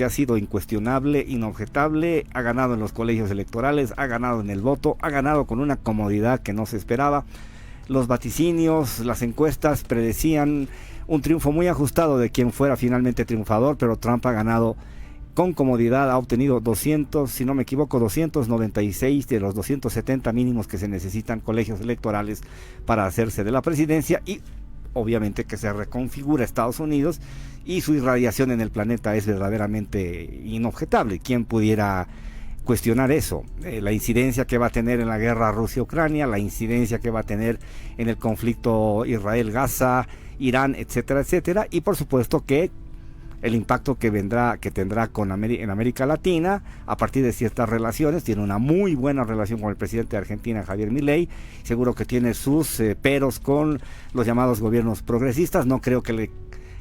que ha sido incuestionable, inobjetable, ha ganado en los colegios electorales, ha ganado en el voto, ha ganado con una comodidad que no se esperaba. Los vaticinios, las encuestas predecían un triunfo muy ajustado de quien fuera finalmente triunfador, pero Trump ha ganado con comodidad, ha obtenido 200, si no me equivoco, 296 de los 270 mínimos que se necesitan colegios electorales para hacerse de la presidencia, y obviamente que se reconfigura Estados Unidos y su irradiación en el planeta es verdaderamente inobjetable. ¿Quién pudiera cuestionar eso? La incidencia que va a tener en la guerra Rusia-Ucrania, la incidencia que va a tener en el conflicto Israel-Gaza, Irán, etcétera, etcétera, y por supuesto que el impacto que tendrá en América Latina a partir de ciertas relaciones. Tiene una muy buena relación con el presidente de Argentina, Javier Milei. Seguro que tiene sus peros con los llamados gobiernos progresistas. No creo que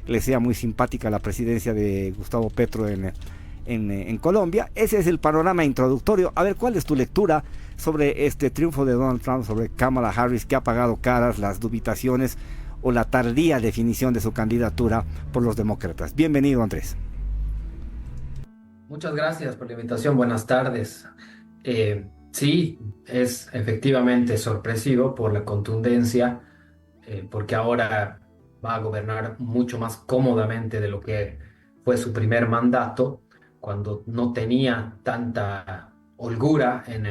le sea muy simpática la presidencia de Gustavo Petro en Colombia. Ese es el panorama introductorio. A ver, ¿cuál es tu lectura sobre este triunfo de Donald Trump sobre Kamala Harris, que ha pagado caras las dubitaciones o la tardía definición de su candidatura por los demócratas? Bienvenido, Andrés. Muchas gracias por la invitación. Buenas tardes. Sí, es efectivamente sorpresivo por la contundencia, porque ahora va a gobernar mucho más cómodamente de lo que fue su primer mandato, cuando no tenía tanta holgura en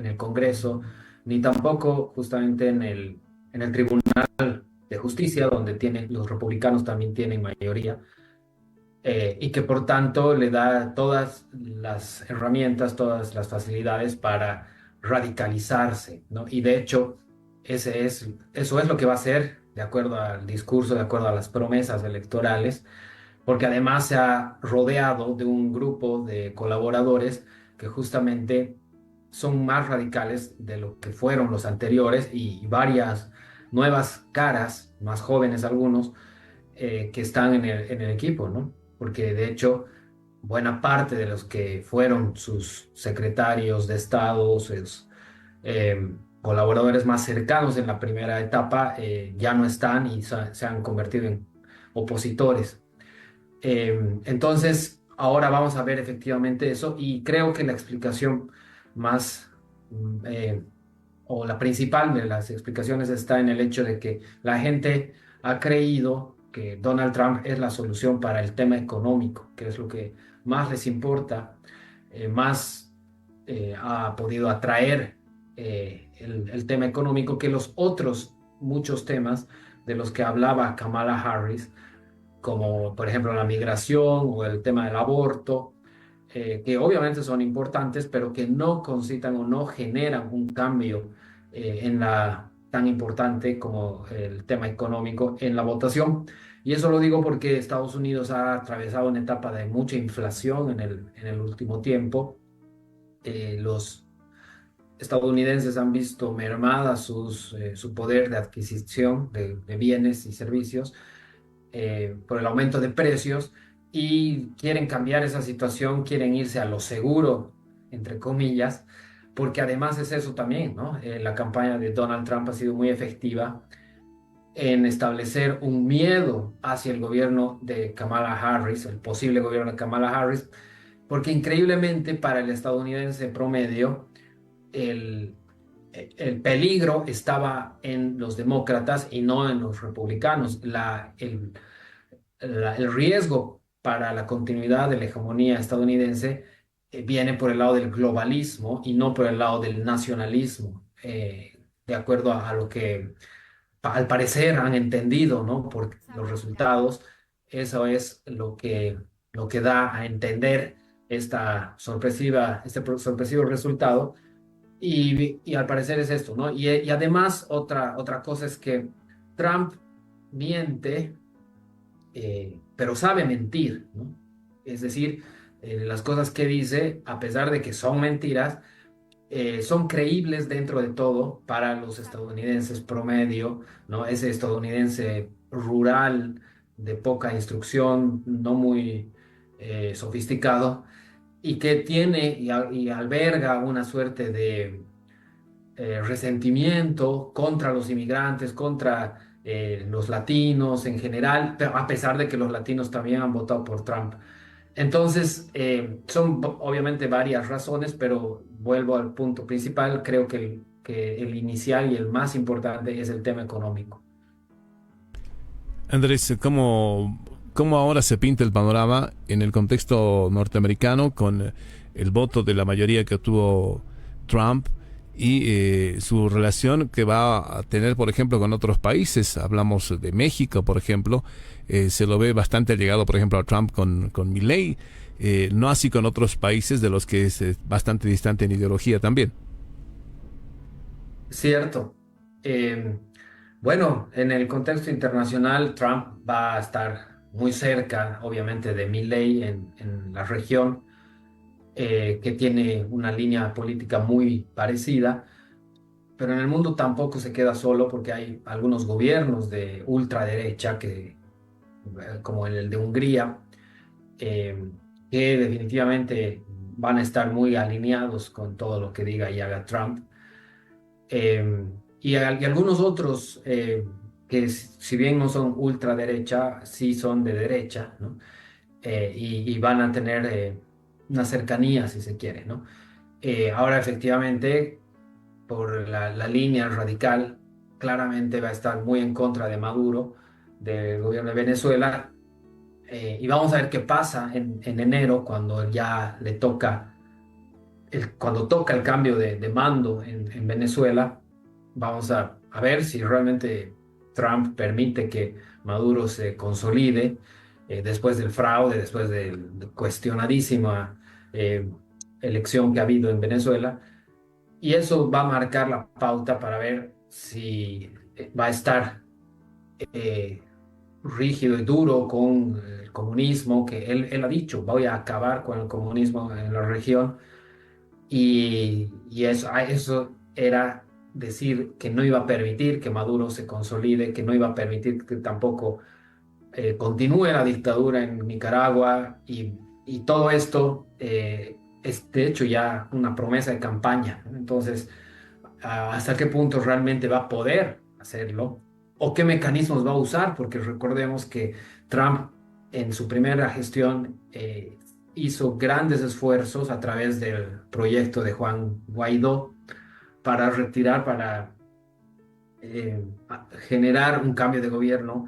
el Congreso, ni tampoco justamente en el Tribunal de Justicia, donde los republicanos también tienen mayoría, y que por tanto le da todas las herramientas, todas las facilidades para radicalizarse, ¿no? Y de hecho, eso es lo que va a hacer, de acuerdo al discurso, de acuerdo a las promesas electorales, porque además se ha rodeado de un grupo de colaboradores que justamente son más radicales de lo que fueron los anteriores, y varias nuevas caras, más jóvenes algunos, que están en el equipo, ¿no? Porque de hecho, buena parte de los que fueron sus secretarios de Estado, sus colaboradores más cercanos en la primera etapa, ya no están y se han convertido en opositores. Entonces, ahora vamos a ver efectivamente eso, y creo que la explicación más, o la principal de las explicaciones, está en el hecho de que la gente ha creído que Donald Trump es la solución para el tema económico, que es lo que más les importa, más ha podido atraer el tema económico que los otros muchos temas de los que hablaba Kamala Harris, como por ejemplo la migración o el tema del aborto, que obviamente son importantes, pero que no concitan o no generan un cambio tan importante como el tema económico en la votación. Y eso lo digo porque Estados Unidos ha atravesado una etapa de mucha inflación en el último tiempo. Los estadounidenses han visto mermada su poder de adquisición de bienes y servicios, por el aumento de precios, y quieren cambiar esa situación, quieren irse a lo seguro, entre comillas, porque además es eso también, ¿no? La campaña de Donald Trump ha sido muy efectiva en establecer un miedo hacia el gobierno de Kamala Harris, el posible gobierno de Kamala Harris, porque increíblemente para el estadounidense promedio, el, el peligro estaba en los demócratas y no en los republicanos. El riesgo para la continuidad de la hegemonía estadounidense viene por el lado del globalismo y no por el lado del nacionalismo, de acuerdo a lo que al parecer han entendido, ¿no? Por los resultados. Eso es lo que da a entender este sorpresivo resultado. Y al parecer es esto, ¿no? Y además otra cosa es que Trump miente, pero sabe mentir, ¿no? Es decir, las cosas que dice, a pesar de que son mentiras, son creíbles dentro de todo para los estadounidenses promedio, ¿no? Ese estadounidense rural, de poca instrucción, no muy sofisticado, y que tiene y alberga una suerte de resentimiento contra los inmigrantes, contra los latinos en general, pero a pesar de que los latinos también han votado por Trump. Entonces, son obviamente varias razones, pero vuelvo al punto principal. Creo que el inicial y el más importante es el tema económico. Andrés, ¿cómo ahora se pinta el panorama en el contexto norteamericano con el voto de la mayoría que obtuvo Trump y su relación que va a tener, por ejemplo, con otros países? Hablamos de México, por ejemplo, se lo ve bastante allegado, por ejemplo, a Trump con Milei, no así con otros países de los que es bastante distante en ideología también. Cierto. Eh, bueno, en el contexto internacional, Trump va a estar muy cerca, obviamente, de Milley en la región, que tiene una línea política muy parecida, pero en el mundo tampoco se queda solo porque hay algunos gobiernos de ultraderecha, como el de Hungría, eh, que definitivamente van a estar muy alineados con todo lo que diga y haga Trump. Y algunos otros que si bien no son ultraderecha, sí son de derecha, ¿no? Y van a tener una cercanía, si se quiere, ¿no? Ahora, efectivamente, por la línea radical, claramente va a estar muy en contra de Maduro, del gobierno de Venezuela, y vamos a ver qué pasa en enero, cuando ya le toca, cuando toca el cambio de mando en Venezuela. Vamos a ver si realmente Trump permite que Maduro se consolide después del fraude, después de cuestionadísima eh, elección que ha habido en Venezuela. Y eso va a marcar la pauta para ver si va a estar eh, rígido y duro con el comunismo, que él ha dicho: voy a acabar con el comunismo en la región. Y eso era decir que no iba a permitir que Maduro se consolide, que no iba a permitir que tampoco continúe la dictadura en Nicaragua. Y todo esto es de hecho ya una promesa de campaña, ¿no? Entonces, ¿hasta qué punto realmente va a poder hacerlo? ¿O qué mecanismos va a usar? Porque recordemos que Trump en su primera gestión hizo grandes esfuerzos a través del proyecto de Juan Guaidó para retirar, para generar un cambio de gobierno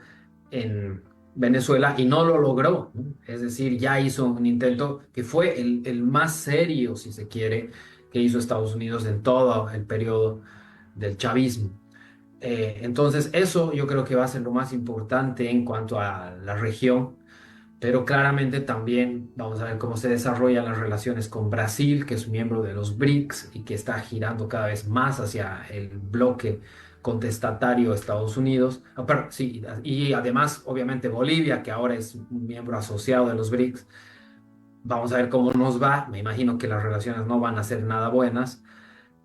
en Venezuela, y no lo logró, ¿no? Es decir, ya hizo un intento que fue el más serio, si se quiere, que hizo Estados Unidos en todo el periodo del chavismo. Entonces, eso yo creo que va a ser lo más importante en cuanto a la región, pero claramente también vamos a ver cómo se desarrollan las relaciones con Brasil, que es miembro de los BRICS y que está girando cada vez más hacia el bloque contestatario de Estados Unidos. Pero, sí, y además, obviamente, Bolivia, que ahora es un miembro asociado de los BRICS. Vamos a ver cómo nos va. Me imagino que las relaciones no van a ser nada buenas.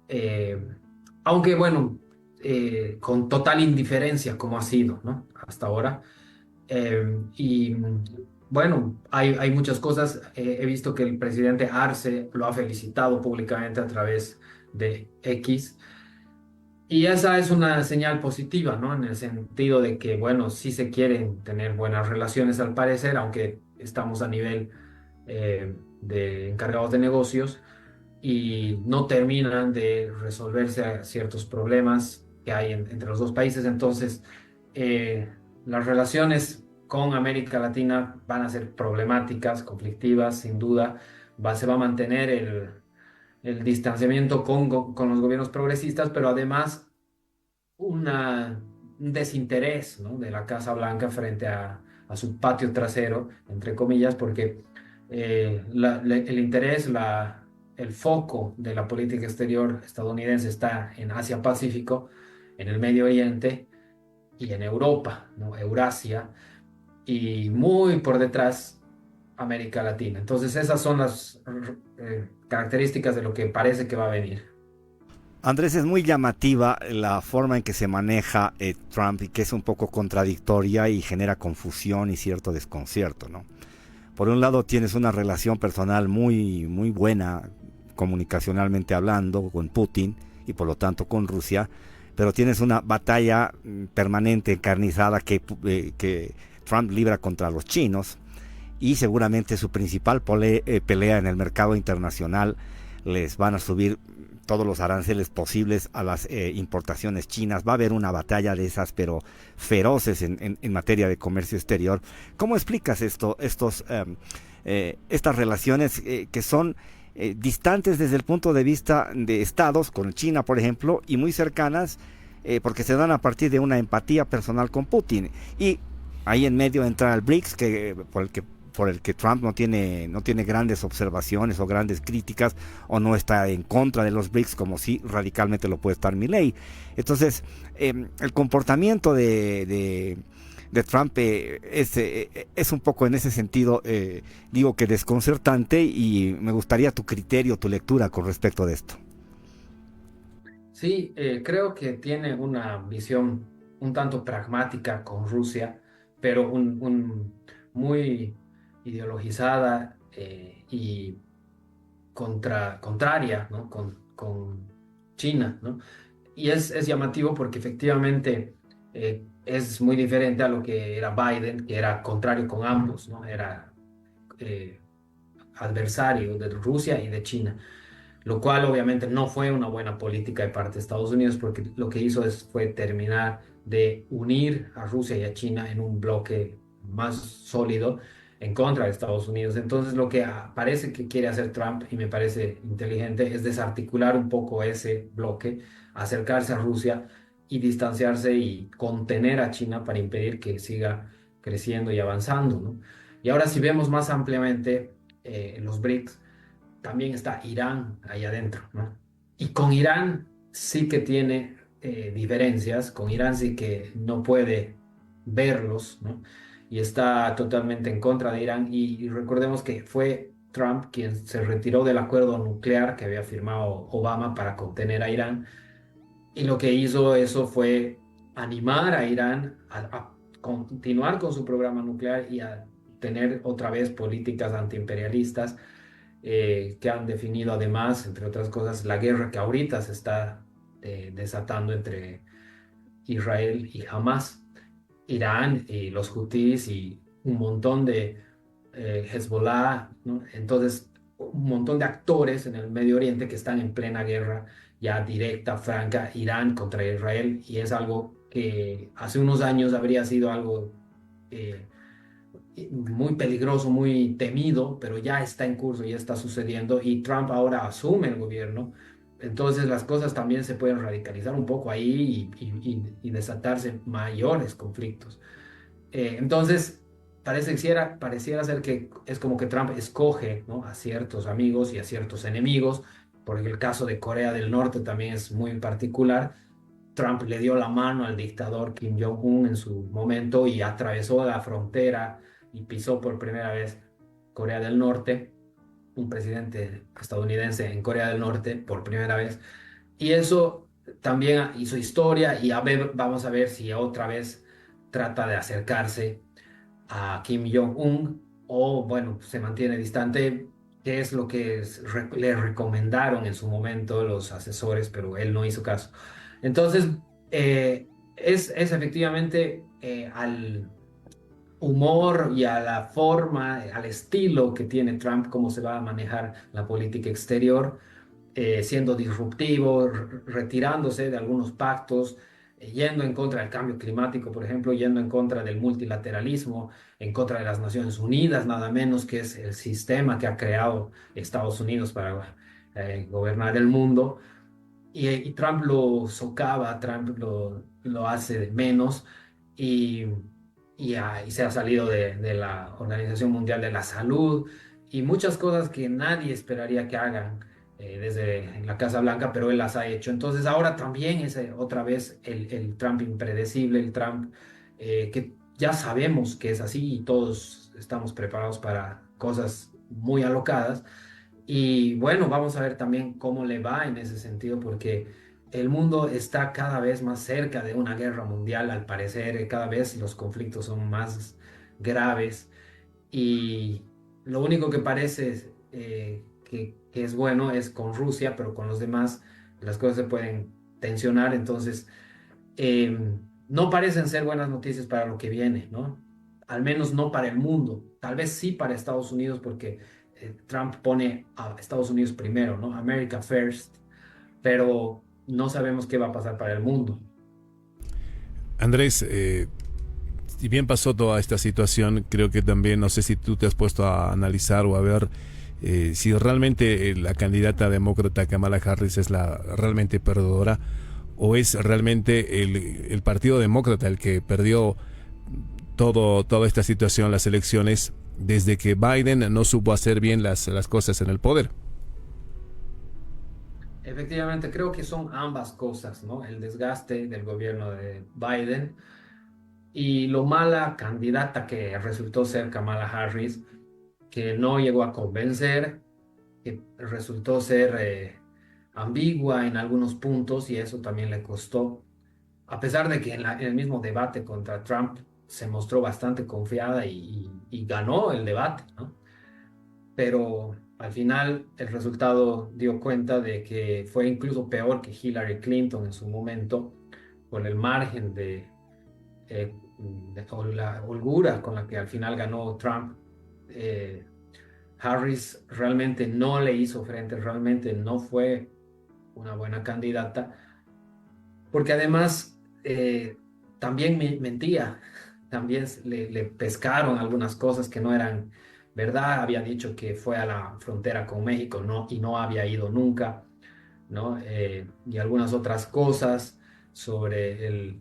Eh, Aunque, bueno, con total indiferencia como ha sido, ¿no? Hasta ahora. Y bueno, hay muchas cosas. He visto que el presidente Arce lo ha felicitado públicamente a través de X. Y esa es una señal positiva, ¿no? En el sentido de que, bueno, sí se quieren tener buenas relaciones al parecer, aunque estamos a nivel de encargados de negocios, y no terminan de resolverse ciertos problemas que hay entre los dos países. Entonces, las relaciones con América Latina van a ser problemáticas, conflictivas, sin duda. Se va a mantener el distanciamiento con los gobiernos progresistas, pero además un desinterés, ¿no?, de la Casa Blanca frente a su patio trasero, entre comillas, porque el interés, el foco de la política exterior estadounidense está en Asia-Pacífico, en el Medio Oriente y en Europa, ¿no? Eurasia, y muy por detrás América Latina. Entonces esas son las características de lo que parece que va a venir. Andrés, es muy llamativa la forma en que se maneja Trump, y que es un poco contradictoria y genera confusión y cierto desconcierto, ¿no? Por un lado tienes una relación personal muy, muy buena, comunicacionalmente hablando, con Putin y por lo tanto con Rusia, pero tienes una batalla permanente, encarnizada, que Trump libra contra los chinos, y seguramente su principal pelea en el mercado internacional. Les van a subir todos los aranceles posibles a las importaciones chinas. Va a haber una batalla de esas, pero feroces en materia de comercio exterior. ¿Cómo explicas estas relaciones que son distantes desde el punto de vista de estados, con China por ejemplo, y muy cercanas porque se dan a partir de una empatía personal con Putin? Y ahí en medio entra el BRICS, por el que Trump no tiene grandes observaciones o grandes críticas, o no está en contra de los BRICS como sí radicalmente lo puede estar Milei. Entonces, el comportamiento de Trump es un poco en ese sentido, digo que desconcertante, y me gustaría tu criterio, tu lectura con respecto de esto. Sí, creo que tiene una visión un tanto pragmática con Rusia, pero muy ideologizada y contraria, ¿no? con China, ¿no? Y es llamativo porque efectivamente es muy diferente a lo que era Biden, que era contrario con ambos, ¿no? Era eh, adversario de Rusia y de China, lo cual obviamente no fue una buena política de parte de Estados Unidos, porque lo que hizo fue terminar de unir a Rusia y a China en un bloque más sólido en contra de Estados Unidos. Entonces lo que parece que quiere hacer Trump, y me parece inteligente, es desarticular un poco ese bloque, acercarse a Rusia y distanciarse y contener a China para impedir que siga creciendo y avanzando, ¿no? Y ahora si vemos más ampliamente los BRICS, también está Irán ahí adentro, ¿no? Y con Irán sí que tiene diferencias, con Irán sí que no puede verlos, ¿no? Y está totalmente en contra de Irán. Y recordemos que fue Trump quien se retiró del acuerdo nuclear que había firmado Obama para contener a Irán. Y lo que hizo eso fue animar a Irán a continuar con su programa nuclear y a tener otra vez políticas antiimperialistas que han definido además, entre otras cosas, la guerra que ahorita se está desatando entre Israel y Hamas, Irán y los Hutis y un montón de Hezbollah, ¿no? Entonces, un montón de actores en el Medio Oriente que están en plena guerra ya directa, franca, Irán contra Israel, y es algo que hace unos años habría sido algo eh, muy peligroso, muy temido, pero ya está en curso, ya está sucediendo, y Trump ahora asume el gobierno. Entonces las cosas también se pueden radicalizar un poco ahí y desatarse mayores conflictos. Entonces, pareciera ser que es como que Trump escoge, ¿no?, a ciertos amigos y a ciertos enemigos, porque el caso de Corea del Norte también es muy particular. Trump le dio la mano al dictador Kim Jong-un en su momento y atravesó la frontera y pisó por primera vez Corea del Norte, un presidente estadounidense en Corea del Norte por primera vez. Y eso también hizo historia, y vamos a ver si otra vez trata de acercarse a Kim Jong-un o, bueno, se mantiene distante, que es lo que le recomendaron en su momento los asesores, pero él no hizo caso. Entonces, es efectivamente al humor y a la forma, al estilo que tiene Trump, cómo se va a manejar la política exterior, siendo disruptivo, retirándose de algunos pactos, yendo en contra del cambio climático, por ejemplo, yendo en contra del multilateralismo, en contra de las Naciones Unidas, nada menos, que es el sistema que ha creado Estados Unidos para gobernar el mundo. Y Trump lo socava, Trump lo hace de menos, y, y se ha salido de la Organización Mundial de la Salud y muchas cosas que nadie esperaría que hagan desde la Casa Blanca, pero él las ha hecho. Entonces ahora también es otra vez el Trump impredecible, el Trump que ya sabemos que es así y todos estamos preparados para cosas muy alocadas. Y bueno, vamos a ver también cómo le va en ese sentido, porque el mundo está cada vez más cerca de una guerra mundial, al parecer, cada vez los conflictos son más graves, y lo único que parece que es bueno es con Rusia, pero con los demás las cosas se pueden tensionar. Entonces, no parecen ser buenas noticias para lo que viene, ¿no? al menos no para el mundo, tal vez sí para Estados Unidos, porque Trump pone a Estados Unidos primero, ¿no? America first, pero no sabemos qué va a pasar para el mundo. Andrés, si bien pasó toda esta situación, creo que también, no sé si tú te has puesto a analizar o a ver si realmente la candidata demócrata Kamala Harris es la realmente perdedora o es realmente el Partido Demócrata el que perdió toda esta situación, las elecciones, desde que Biden no supo hacer bien las cosas en el poder. Efectivamente, creo que son ambas cosas, ¿no? El desgaste del gobierno de Biden y lo mala candidata que resultó ser Kamala Harris, que no llegó a convencer, que resultó ser ambigua en algunos puntos y eso también le costó, a pesar de que en el mismo debate contra Trump se mostró bastante confiada y ganó el debate, ¿no? Pero al final el resultado dio cuenta de que fue incluso peor que Hillary Clinton en su momento, por el margen o la holgura con la que al final ganó Trump. eh, Harris realmente no le hizo frente, realmente no fue una buena candidata, porque además también mentía, también le pescaron algunas cosas que no eran verdad, había dicho que fue a la frontera con México, no, y no había ido nunca, ¿no? Y algunas otras cosas sobre el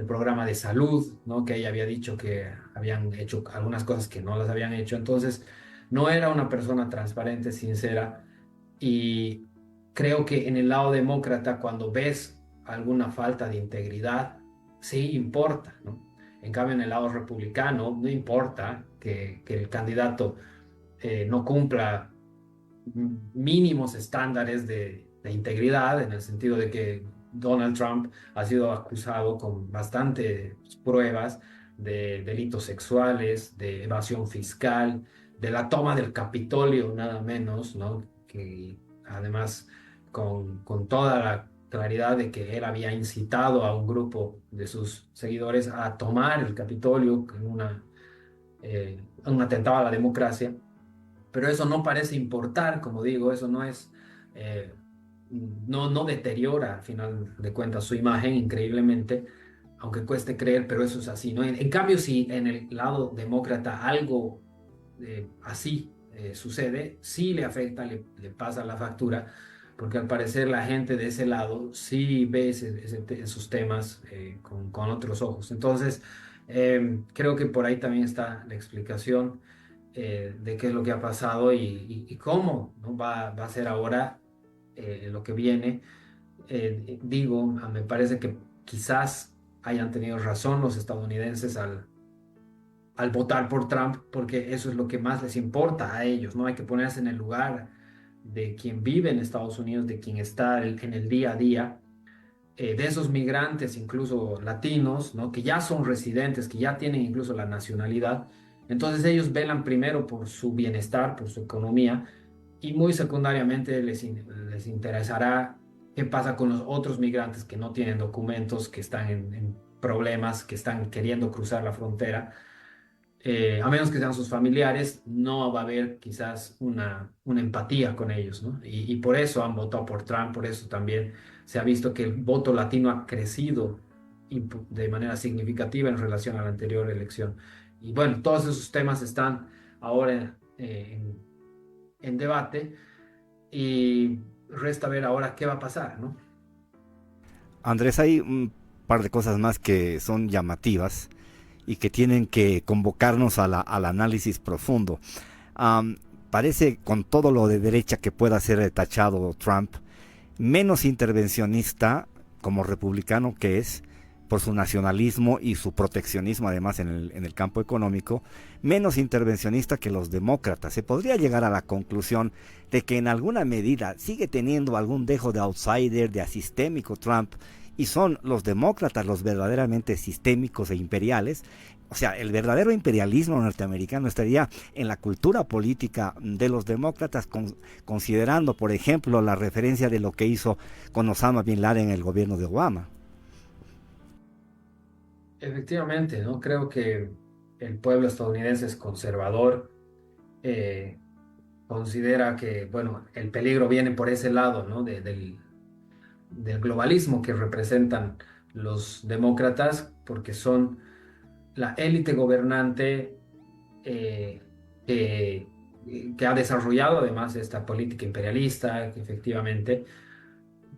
programa de salud, ¿no? Que ella había dicho que habían hecho algunas cosas que no las habían hecho. Entonces, no era una persona transparente, sincera. Y creo que en el lado demócrata, cuando ves alguna falta de integridad, sí importa, ¿no? En cambio, en el lado republicano, no importa que el candidato no cumpla mínimos estándares de integridad, en el sentido de que Donald Trump ha sido acusado con bastantes pruebas de delitos sexuales, de evasión fiscal, de la toma del Capitolio, nada menos, ¿no? Que además con toda la claridad de que él había incitado a un grupo de sus seguidores a tomar el Capitolio en un atentado a la democracia. Pero eso no parece importar, como digo, eso no es, eh, no deteriora al final de cuentas su imagen increíblemente, aunque cueste creer, pero eso es así, ¿no? En cambio, si en el lado demócrata algo así sucede, sí le afecta, le pasa la factura, porque al parecer la gente de ese lado sí ve esos temas con otros ojos. Entonces, creo que por ahí también está la explicación de qué es lo que ha pasado y cómo, ¿no? Va a ser ahora lo que viene. Digo, me parece que quizás hayan tenido razón los estadounidenses al votar por Trump, porque eso es lo que más les importa a ellos, ¿no? Hay que ponerse en el lugar de quien vive en Estados Unidos, de quien está en el día a día, de esos migrantes, incluso latinos, ¿no? Que ya son residentes, que ya tienen incluso la nacionalidad. Entonces ellos velan primero por su bienestar, por su economía, y muy secundariamente les interesará qué pasa con los otros migrantes que no tienen documentos, que están en problemas, que están queriendo cruzar la frontera. A menos que sean sus familiares, no va a haber quizás una empatía con ellos, ¿no? Y por eso han votado por Trump, por eso también se ha visto que el voto latino ha crecido de manera significativa en relación a la anterior elección. Y bueno, todos esos temas están ahora en debate y resta ver ahora qué va a pasar, ¿no? Andrés, hay un par de cosas más que son llamativas y que tienen que convocarnos al análisis profundo. Parece, con todo lo de derecha que pueda ser tachado Trump, menos intervencionista como republicano que es, por su nacionalismo y su proteccionismo además en el campo económico, menos intervencionista que los demócratas. Se podría llegar a la conclusión de que en alguna medida sigue teniendo algún dejo de outsider, de asistémico Trump, y son los demócratas los verdaderamente sistémicos e imperiales. O sea, el verdadero imperialismo norteamericano estaría en la cultura política de los demócratas, considerando, por ejemplo, la referencia de lo que hizo con Osama Bin Laden en el gobierno de Obama. Efectivamente, ¿no? Creo que el pueblo estadounidense es conservador, eh, considera que, bueno, el peligro viene por ese lado, ¿no? Del globalismo que representan los demócratas, porque son la élite gobernante eh, que, que ha desarrollado además esta política imperialista, que efectivamente,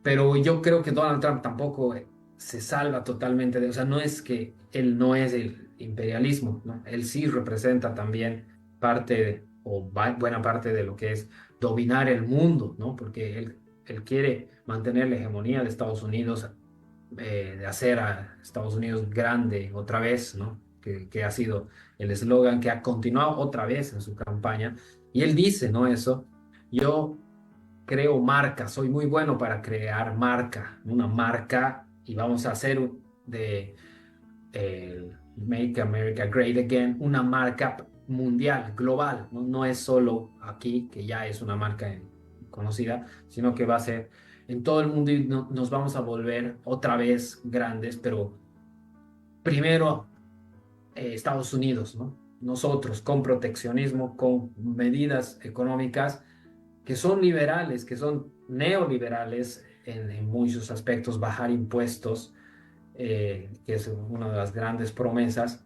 pero yo creo que Donald Trump tampoco se salva totalmente de, o sea, no es que él no es el imperialismo, ¿no? Él sí representa también parte buena parte de lo que es dominar el mundo, ¿no? Porque él quiere mantener la hegemonía de Estados Unidos, de hacer a Estados Unidos grande otra vez, ¿no? Que ha sido el eslogan que ha continuado otra vez en su campaña. Y él dice, ¿no? Eso, yo creo marca, soy muy bueno para crear marca, una marca, y vamos a hacer de Make America Great Again una marca mundial, global, ¿no? No es solo aquí, que ya es una marca conocida, sino que va a ser en todo el mundo y nos vamos a volver otra vez grandes, pero primero Estados Unidos, ¿no? Nosotros con proteccionismo, con medidas económicas que son liberales, que son neoliberales en muchos aspectos, bajar impuestos, que es una de las grandes promesas,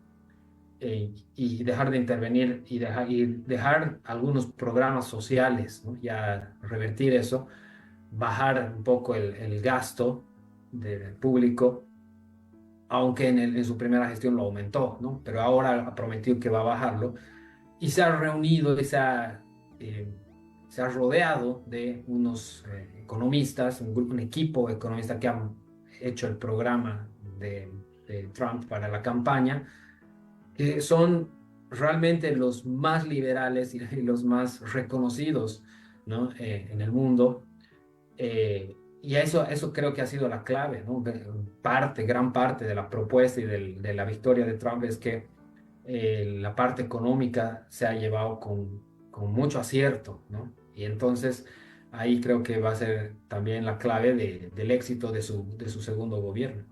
y dejar de intervenir y dejar algunos programas sociales, ¿no? Ya revertir eso, bajar un poco el gasto del público, aunque en su primera gestión lo aumentó, ¿no? Pero ahora ha prometido que va a bajarlo y se ha reunido se ha rodeado de unos economistas, un equipo de economistas que han hecho el programa de Trump para la campaña, que son realmente los más liberales y los más reconocidos, ¿no? En el mundo. Y eso creo que ha sido la clave, ¿no? Gran parte de la propuesta y de la victoria de Trump es que la parte económica se ha llevado con mucho acierto, ¿no? Y entonces ahí creo que va a ser también la clave del éxito de su segundo gobierno.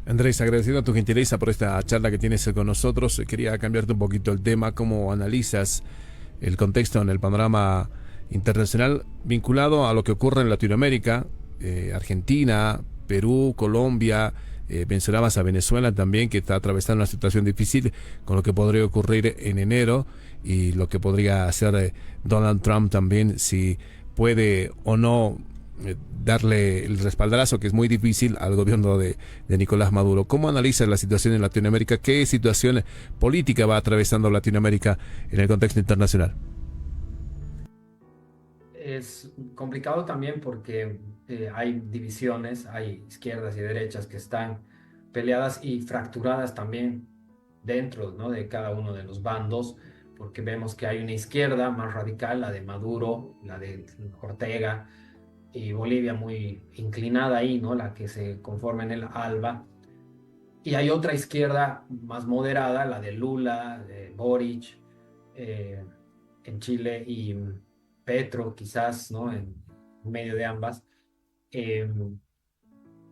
Andrés, agradeciendo tu gentileza por esta charla que tienes con nosotros, quería cambiarte un poquito el tema, cómo analizas el contexto en el panorama internacional vinculado a lo que ocurre en Latinoamérica, Argentina, Perú, Colombia, mencionabas a Venezuela también, que está atravesando una situación difícil con lo que podría ocurrir en enero y lo que podría hacer Donald Trump también, si puede o no darle el respaldarazo, que es muy difícil, al gobierno de Nicolás Maduro. ¿Cómo analiza la situación en Latinoamérica? ¿Qué situación política va atravesando Latinoamérica en el contexto internacional? Es complicado también porque hay divisiones, hay izquierdas y derechas que están peleadas y fracturadas también dentro, ¿no? De cada uno de los bandos, porque vemos que hay una izquierda más radical, la de Maduro, la de Ortega, y Bolivia muy inclinada ahí, ¿no? La que se conforma en el ALBA. Y hay otra izquierda más moderada, la de Lula, de Boric, eh, en Chile, y Petro, quizás, ¿no? En medio de ambas, eh,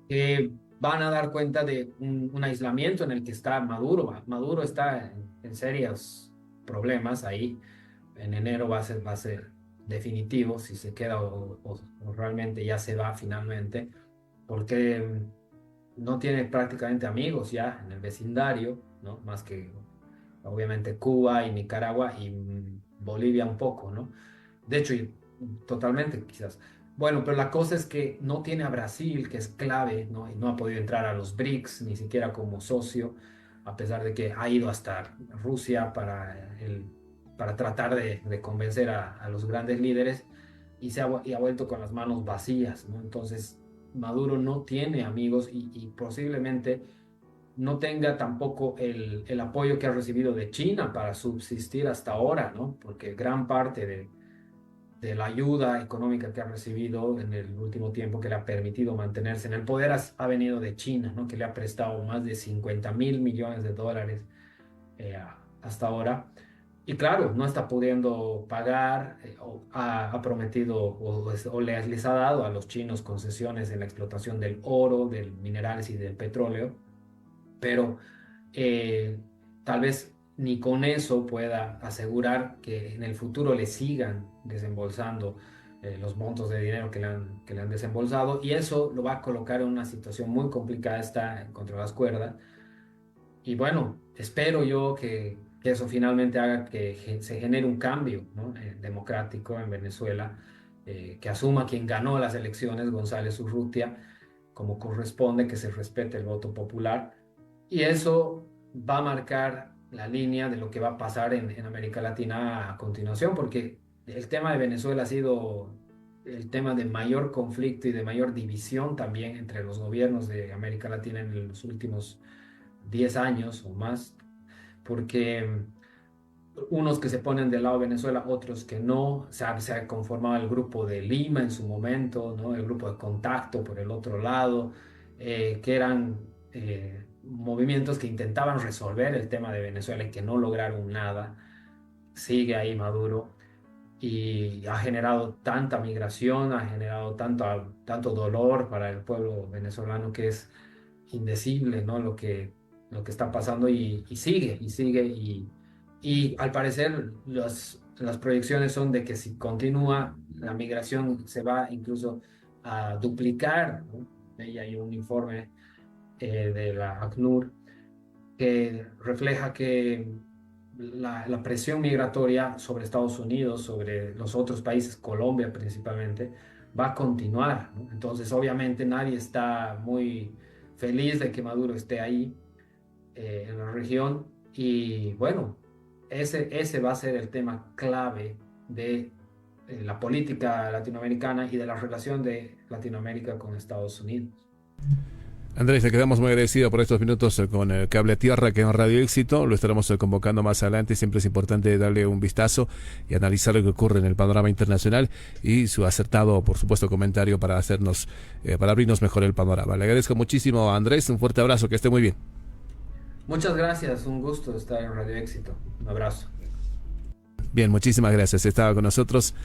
que van a dar cuenta de un aislamiento en el que está Maduro. Maduro está en serios problemas ahí. En enero va a ser definitivo si se queda o realmente ya se va finalmente, porque no tiene prácticamente amigos ya en el vecindario, ¿no? Más que obviamente Cuba y Nicaragua y Bolivia un poco, ¿no? De hecho, totalmente quizás. Bueno, pero la cosa es que no tiene a Brasil, que es clave, ¿no? Y no ha podido entrar a los BRICS, ni siquiera como socio, a pesar de que ha ido hasta Rusia para tratar de convencer a los grandes líderes y ha vuelto con las manos vacías, ¿no? Entonces, Maduro no tiene amigos y posiblemente no tenga tampoco el apoyo que ha recibido de China para subsistir hasta ahora, ¿no? Porque gran parte de la ayuda económica que ha recibido en el último tiempo que le ha permitido mantenerse en el poder ha venido de China, ¿no? Que le ha prestado más de 50.000 millones de dólares hasta ahora. Y claro, no está pudiendo pagar, o ha prometido o les ha dado a los chinos concesiones en la explotación del oro, del minerales y del petróleo, pero tal vez ni con eso pueda asegurar que en el futuro le sigan desembolsando los montos de dinero que le han desembolsado, y eso lo va a colocar en una situación muy complicada, está contra las cuerdas. Y bueno, espero yo que eso finalmente haga que se genere un cambio, ¿no? Democrático en Venezuela, que asuma quien ganó las elecciones, González Urrutia, como corresponde, que se respete el voto popular. Y eso va a marcar la línea de lo que va a pasar en América Latina a continuación, porque el tema de Venezuela ha sido el tema de mayor conflicto y de mayor división también entre los gobiernos de América Latina en los últimos 10 años o más, porque unos que se ponen del lado de Venezuela, otros que no. Se ha conformado el grupo de Lima en su momento, ¿no? El grupo de contacto por el otro lado, que eran movimientos que intentaban resolver el tema de Venezuela y que no lograron nada. Sigue ahí Maduro y ha generado tanta migración, ha generado tanto dolor para el pueblo venezolano que es indecible, ¿no? Lo que está pasando y sigue, y sigue, y al parecer las proyecciones son de que si continúa, la migración se va incluso a duplicar, ¿no? Y hay un informe de la ACNUR que refleja que la presión migratoria sobre Estados Unidos, sobre los otros países, Colombia principalmente, va a continuar, ¿no? Entonces, obviamente, nadie está muy feliz de que Maduro esté ahí en la región. Y bueno, ese va a ser el tema clave de la política latinoamericana y de la relación de Latinoamérica con Estados Unidos. Andrés, te quedamos muy agradecidos por estos minutos con Cable a Tierra, que es Radio Éxito. Lo estaremos convocando más adelante. Siempre es importante darle un vistazo y analizar lo que ocurre en el panorama internacional y su acertado, por supuesto, comentario para para abrirnos mejor el panorama. Le agradezco muchísimo a Andrés. Un fuerte abrazo, que esté muy bien. Muchas gracias, un gusto estar en Radio Éxito. Un abrazo. Bien, muchísimas gracias. Estaba con nosotros